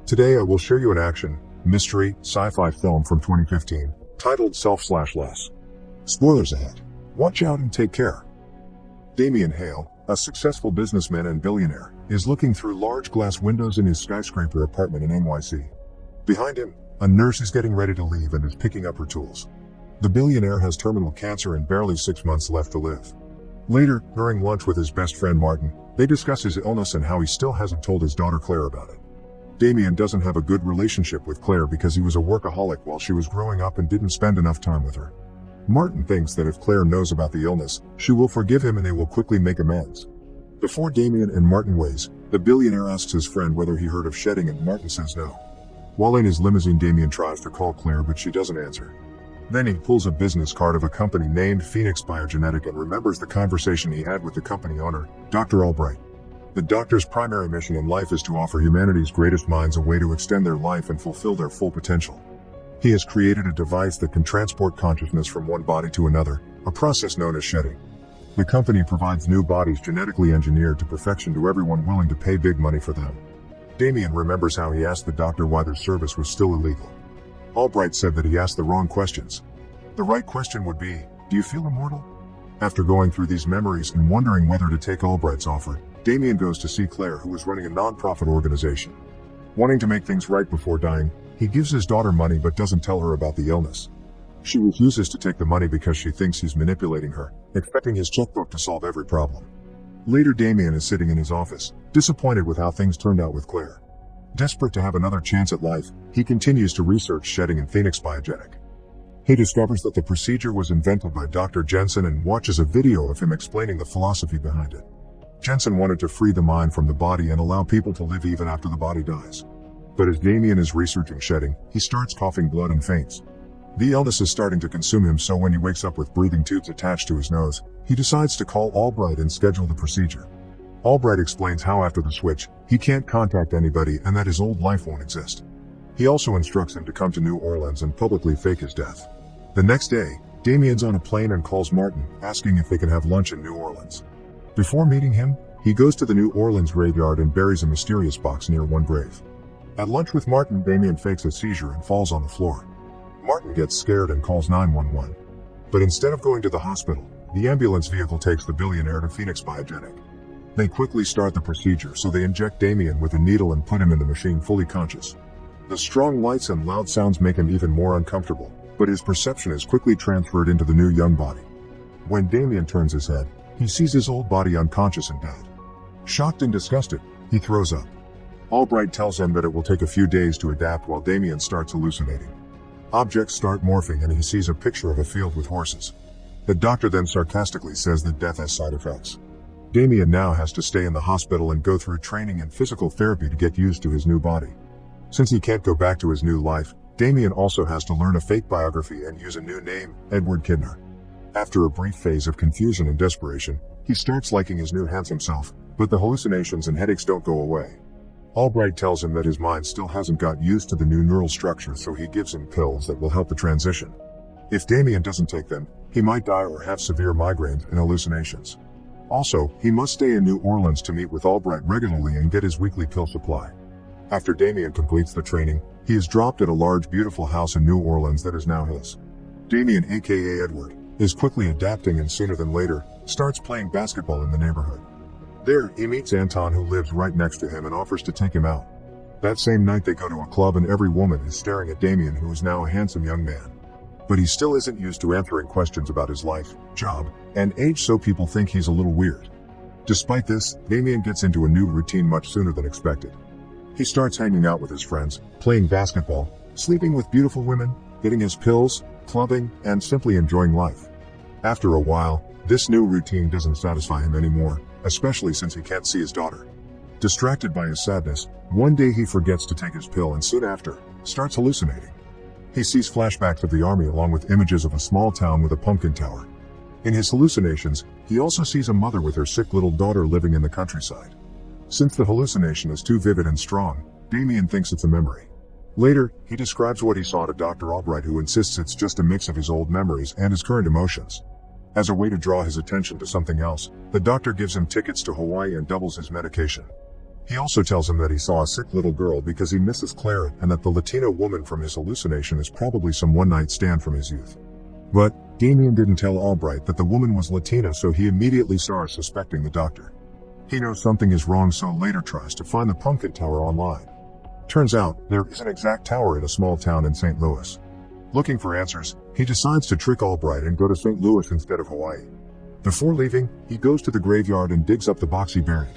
Today I will show you an action, mystery, sci-fi film from 2015, titled Self/Less. Spoilers ahead. Watch out and take care. Damien Hale, a successful businessman and billionaire, is looking through large glass windows in his skyscraper apartment in NYC. Behind him, a nurse is getting ready to leave and is picking up her tools. The billionaire has terminal cancer and barely 6 months left to live. Later, during lunch with his best friend Martin, they discuss his illness and how he still hasn't told his daughter Claire about it. Damien doesn't have a good relationship with Claire because he was a workaholic while she was growing up and didn't spend enough time with her. Martin thinks that if Claire knows about the illness, she will forgive him and they will quickly make amends. Before Damien and Martin ways, the billionaire asks his friend whether he heard of shedding and Martin says no. While in his limousine, Damien tries to call Claire but she doesn't answer. Then he pulls a business card of a company named Phoenix Biogenetic and remembers the conversation he had with the company owner, Dr. Albright. The doctor's primary mission in life is to offer humanity's greatest minds a way to extend their life and fulfill their full potential. He has created a device that can transport consciousness from one body to another, a process known as shedding. The company provides new bodies genetically engineered to perfection to everyone willing to pay big money for them. Damien remembers how he asked the doctor why their service was still illegal. Albright said that he asked the wrong questions. The right question would be, do you feel immortal? After going through these memories and wondering whether to take Albright's offer, Damien goes to see Claire, who is running a non-profit organization. Wanting to make things right before dying, he gives his daughter money but doesn't tell her about the illness. She refuses to take the money because she thinks he's manipulating her, expecting his checkbook to solve every problem. Later, Damien is sitting in his office, disappointed with how things turned out with Claire. Desperate to have another chance at life, he continues to research shedding in Phoenix Biogenetic. He discovers that the procedure was invented by Dr. Jensen and watches a video of him explaining the philosophy behind it. Jensen wanted to free the mind from the body and allow people to live even after the body dies. But as Damien is researching shedding, he starts coughing blood and faints. The illness is starting to consume him, so when he wakes up with breathing tubes attached to his nose, he decides to call Albright and schedule the procedure. Albright explains how after the switch, he can't contact anybody and that his old life won't exist. He also instructs him to come to New Orleans and publicly fake his death. The next day, Damien's on a plane and calls Martin, asking if they can have lunch in New Orleans. Before meeting him, he goes to the New Orleans graveyard and buries a mysterious box near one grave. At lunch with Martin, Damien fakes a seizure and falls on the floor. Martin gets scared and calls 911. But instead of going to the hospital, the ambulance vehicle takes the billionaire to Phoenix Biogenetic. They quickly start the procedure, so they inject Damien with a needle and put him in the machine fully conscious. The strong lights and loud sounds make him even more uncomfortable, but his perception is quickly transferred into the new young body. When Damien turns his head, he sees his old body unconscious and dead. Shocked and disgusted, he throws up. Albright tells him that it will take a few days to adapt while Damien starts hallucinating. Objects start morphing and he sees a picture of a field with horses. The doctor then sarcastically says that death has side effects. Damien now has to stay in the hospital and go through training and physical therapy to get used to his new body. Since he can't go back to his new life, Damien also has to learn a fake biography and use a new name, Edward Kidner. After a brief phase of confusion and desperation, he starts liking his new handsome self, but the hallucinations and headaches don't go away. Albright tells him that his mind still hasn't got used to the new neural structure, so he gives him pills that will help the transition. If Damien doesn't take them, he might die or have severe migraines and hallucinations. Also, he must stay in New Orleans to meet with Albright regularly and get his weekly pill supply. After Damien completes the training, he is dropped at a large, beautiful house in New Orleans that is now his. Damien, aka Edward, is quickly adapting and sooner than later, starts playing basketball in the neighborhood. There, he meets Anton, who lives right next to him and offers to take him out. That same night they go to a club and every woman is staring at Damien, who is now a handsome young man. But he still isn't used to answering questions about his life, job, and age, so people think he's a little weird. Despite this, Damien gets into a new routine much sooner than expected. He starts hanging out with his friends, playing basketball, sleeping with beautiful women, getting his pills, clubbing, and simply enjoying life. After a while, this new routine doesn't satisfy him anymore, especially since he can't see his daughter. Distracted by his sadness, one day he forgets to take his pill and soon after, starts hallucinating. He sees flashbacks of the army along with images of a small town with a pumpkin tower. In his hallucinations, he also sees a mother with her sick little daughter living in the countryside. Since the hallucination is too vivid and strong, Damien thinks it's a memory. Later, he describes what he saw to Dr. Albright, who insists it's just a mix of his old memories and his current emotions. As a way to draw his attention to something else, the doctor gives him tickets to Hawaii and doubles his medication. He also tells him that he saw a sick little girl because he misses Clara and that the Latina woman from his hallucination is probably some one-night stand from his youth. But Damien didn't tell Albright that the woman was Latina, so he immediately starts suspecting the doctor. He knows something is wrong, so later tries to find the pumpkin tower online. Turns out, there is an exact tower in a small town in St. Louis. Looking for answers, he decides to trick Albright and go to St. Louis instead of Hawaii. Before leaving, he goes to the graveyard and digs up the box he buried.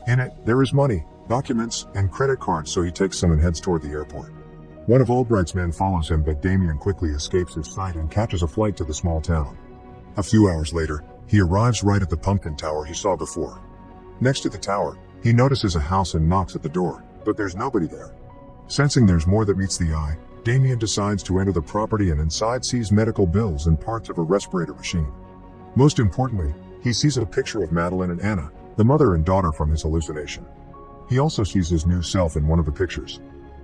In it, there is money, documents, and credit cards, so he takes some and heads toward the airport. One of Albright's men follows him, but Damien quickly escapes his sight and catches a flight to the small town. A few hours later, he arrives right at the pumpkin tower he saw before. Next to the tower, he notices a house and knocks at the door, but there's nobody there. Sensing there's more that meets the eye, Damien decides to enter the property and inside sees medical bills and parts of a respirator machine. Most importantly, he sees a picture of Madeline and Anna, the mother and daughter from his hallucination. He also sees his new self in one of the pictures.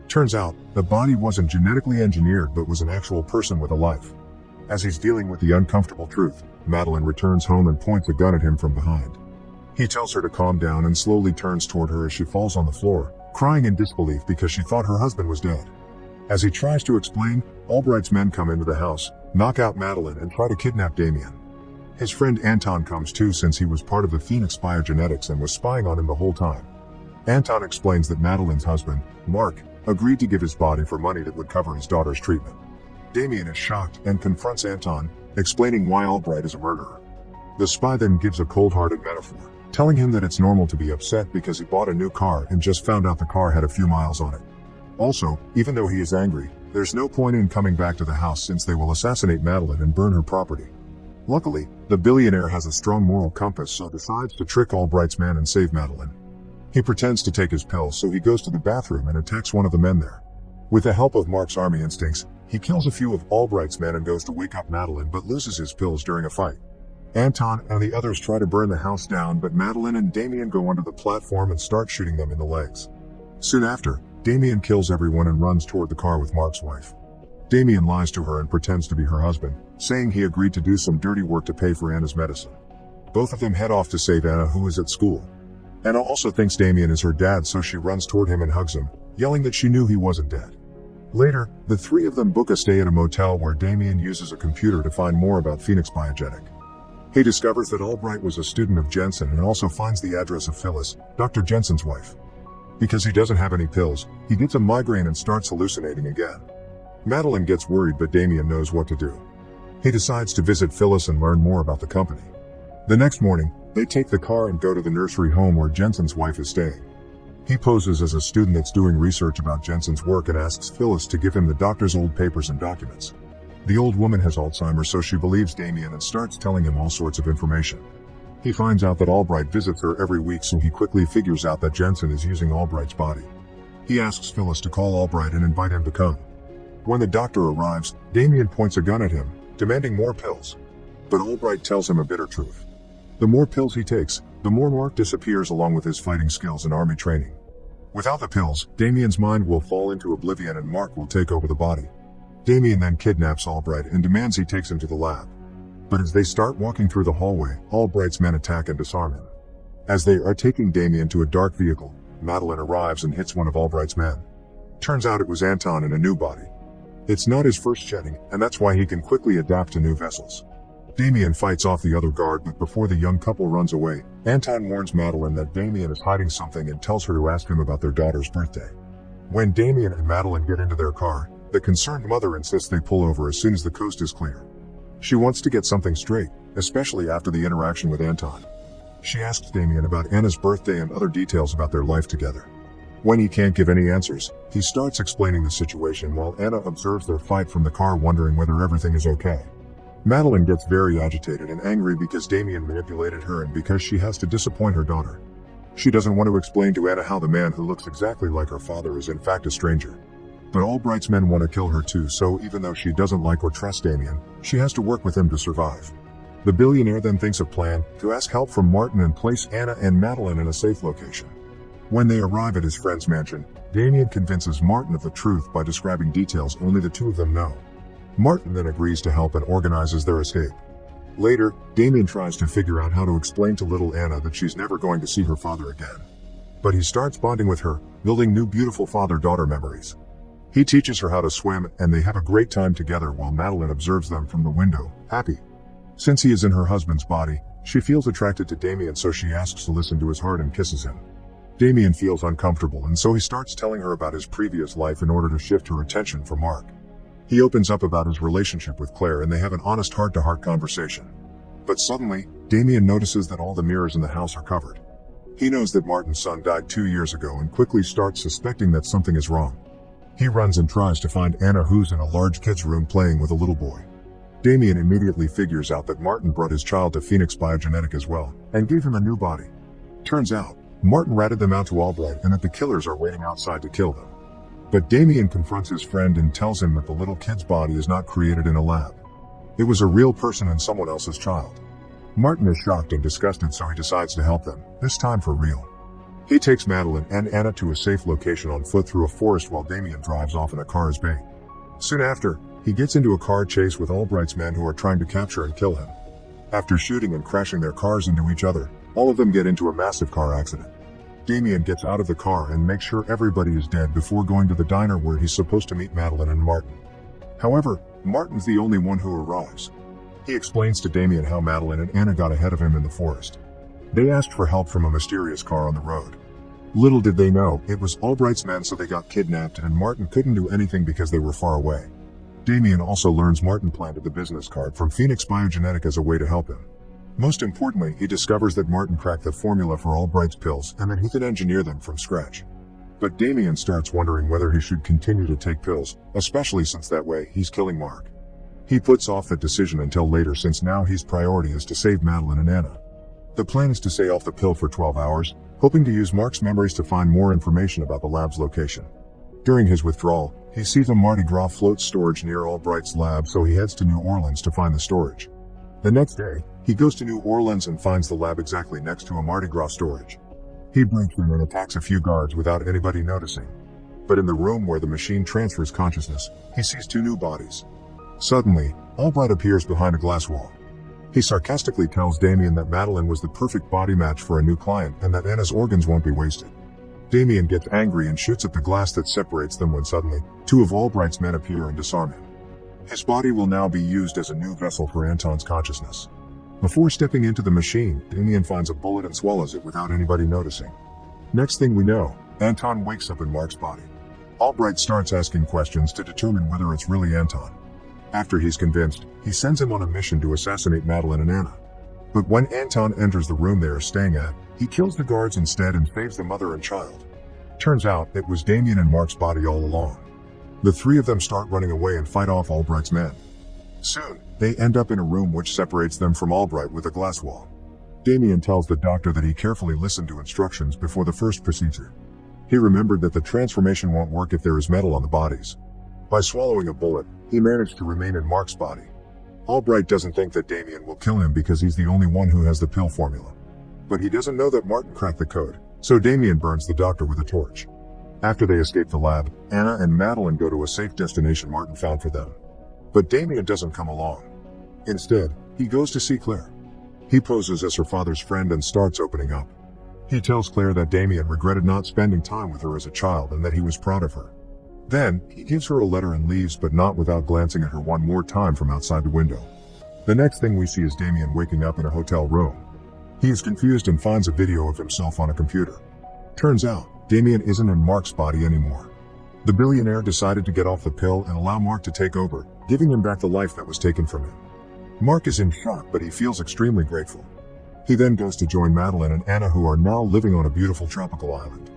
Turns out, the body wasn't genetically engineered but was an actual person with a life. As he's dealing with the uncomfortable truth, Madeline returns home and points a gun at him from behind. He tells her to calm down and slowly turns toward her as she falls on the floor, crying in disbelief because she thought her husband was dead. As he tries to explain, Albright's men come into the house, knock out Madeline, and try to kidnap Damien. His friend Anton comes too, since he was part of the Phoenix biogenetics and was spying on him the whole time. Anton explains that Madeline's husband, Mark, agreed to give his body for money that would cover his daughter's treatment. Damien is shocked and confronts Anton, explaining why Albright is a murderer. The spy then gives a cold-hearted metaphor, telling him that it's normal to be upset because he bought a new car and just found out the car had a few miles on it. Also, even though he is angry, there's no point in coming back to the house since they will assassinate Madeline and burn her property. Luckily, the billionaire has a strong moral compass, so decides to trick Albright's man and save Madeline. He pretends to take his pills, so he goes to the bathroom and attacks one of the men there. With the help of Mark's army instincts, he kills a few of Albright's men and goes to wake up Madeline but loses his pills during a fight. Anton and the others try to burn the house down, but Madeline and Damien go onto the platform and start shooting them in the legs. Soon after, Damien kills everyone and runs toward the car with Mark's wife. Damien lies to her and pretends to be her husband, saying he agreed to do some dirty work to pay for Anna's medicine. Both of them head off to save Anna, who is at school. Anna also thinks Damien is her dad, so she runs toward him and hugs him, yelling that she knew he wasn't dead. Later, the three of them book a stay at a motel where Damien uses a computer to find more about Phoenix Biogenetic. He discovers that Albright was a student of Jensen and also finds the address of Phyllis, Dr. Jensen's wife. Because he doesn't have any pills, he gets a migraine and starts hallucinating again. Madeline gets worried, but Damien knows what to do. He decides to visit Phyllis and learn more about the company. The next morning, they take the car and go to the nursery home where Jensen's wife is staying. He poses as a student that's doing research about Jensen's work and asks Phyllis to give him the doctor's old papers and documents. The old woman has Alzheimer's, so she believes Damien and starts telling him all sorts of information. He finds out that Albright visits her every week, so he quickly figures out that Jensen is using Albright's body. He asks Phyllis to call Albright and invite him to come. When the doctor arrives, Damien points a gun at him, demanding more pills. But Albright tells him a bitter truth. The more pills he takes, the more Mark disappears along with his fighting skills and army training. Without the pills, Damien's mind will fall into oblivion and Mark will take over the body. Damien then kidnaps Albright and demands he takes him to the lab. But as they start walking through the hallway, Albright's men attack and disarm him. As they are taking Damien to a dark vehicle, Madeline arrives and hits one of Albright's men. Turns out it was Anton in a new body. It's not his first shedding, and that's why he can quickly adapt to new vessels. Damien fights off the other guard, but before the young couple runs away, Anton warns Madeline that Damien is hiding something and tells her to ask him about their daughter's birthday. When Damien and Madeline get into their car, the concerned mother insists they pull over as soon as the coast is clear. She wants to get something straight, especially after the interaction with Anton. She asks Damien about Anna's birthday and other details about their life together. When he can't give any answers, he starts explaining the situation while Anna observes their fight from the car, wondering whether everything is okay. Madeline gets very agitated and angry because Damien manipulated her and because she has to disappoint her daughter. She doesn't want to explain to Anna how the man who looks exactly like her father is in fact a stranger. But Albright's men want to kill her too, so even though she doesn't like or trust Damien, she has to work with him to survive. The billionaire then thinks of a plan to ask help from Martin and place Anna and Madeline in a safe location. When they arrive at his friend's mansion, Damien convinces Martin of the truth by describing details only the two of them know. Martin then agrees to help and organizes their escape. Later, Damien tries to figure out how to explain to little Anna that she's never going to see her father again. But he starts bonding with her, building new beautiful father-daughter memories. He teaches her how to swim, and they have a great time together while Madeline observes them from the window, happy. Since he is in her husband's body, she feels attracted to Damien, so she asks to listen to his heart and kisses him. Damien feels uncomfortable, and so he starts telling her about his previous life in order to shift her attention from Mark. He opens up about his relationship with Claire, and they have an honest heart-to-heart conversation. But suddenly, Damien notices that all the mirrors in the house are covered. He knows that Martin's son died 2 years ago and quickly starts suspecting that something is wrong. He runs and tries to find Anna, who's in a large kid's room playing with a little boy. Damien immediately figures out that Martin brought his child to Phoenix Biogenetic as well, and gave him a new body. Turns out, Martin ratted them out to Albright and that the killers are waiting outside to kill them. But Damien confronts his friend and tells him that the little kid's body is not created in a lab. It was a real person and someone else's child. Martin is shocked and disgusted, so he decides to help them, this time for real. He takes Madeline and Anna to a safe location on foot through a forest while Damien drives off in a car as bait. Soon after, he gets into a car chase with Albright's men who are trying to capture and kill him. After shooting and crashing their cars into each other, all of them get into a massive car accident. Damien gets out of the car and makes sure everybody is dead before going to the diner where he's supposed to meet Madeline and Martin. However, Martin's the only one who arrives. He explains to Damien how Madeline and Anna got ahead of him in the forest. They asked for help from a mysterious car on the road. Little did they know, it was Albright's men, so they got kidnapped and Martin couldn't do anything because they were far away. Damien also learns Martin planted the business card from Phoenix Biogenetic as a way to help him. Most importantly, he discovers that Martin cracked the formula for Albright's pills and that he could engineer them from scratch. But Damien starts wondering whether he should continue to take pills, especially since that way he's killing Mark. He puts off that decision until later, since now his priority is to save Madeline and Anna. The plan is to stay off the pill for 12 hours, hoping to use Mark's memories to find more information about the lab's location. During his withdrawal, he sees a Mardi Gras float storage near Albright's lab, so he heads to New Orleans to find the storage. The next day, he goes to New Orleans and finds the lab exactly next to a Mardi Gras storage. He breaks in and attacks a few guards without anybody noticing. But in the room where the machine transfers consciousness, he sees 2 new bodies. Suddenly, Albright appears behind a glass wall. He sarcastically tells Damien that Madeline was the perfect body match for a new client and that Anna's organs won't be wasted. Damien gets angry and shoots at the glass that separates them when suddenly, 2 of Albright's men appear and disarm him. His body will now be used as a new vessel for Anton's consciousness. Before stepping into the machine, Damien finds a bullet and swallows it without anybody noticing. Next thing we know, Anton wakes up in Mark's body. Albright starts asking questions to determine whether it's really Anton. After he's convinced, he sends him on a mission to assassinate Madeline and Anna. But when Anton enters the room they are staying at, he kills the guards instead and saves the mother and child. Turns out, it was Damien in Mark's body all along. The 3 of them start running away and fight off Albright's men. Soon, they end up in a room which separates them from Albright with a glass wall. Damien tells the doctor that he carefully listened to instructions before the first procedure. He remembered that the transformation won't work if there is metal on the bodies. By swallowing a bullet, he managed to remain in Mark's body. Albright doesn't think that Damien will kill him because he's the only one who has the pill formula. But he doesn't know that Martin cracked the code, so Damien burns the doctor with a torch. After they escape the lab, Anna and Madeline go to a safe destination Martin found for them. But Damien doesn't come along. Instead, he goes to see Claire. He poses as her father's friend and starts opening up. He tells Claire that Damien regretted not spending time with her as a child and that he was proud of her. Then, he gives her a letter and leaves, but not without glancing at her one more time from outside the window. The next thing we see is Damien waking up in a hotel room. He is confused and finds a video of himself on a computer. Turns out, Damien isn't in Mark's body anymore. The billionaire decided to get off the pill and allow Mark to take over, giving him back the life that was taken from him. Mark is in shock, but he feels extremely grateful. He then goes to join Madeline and Anna, who are now living on a beautiful tropical island.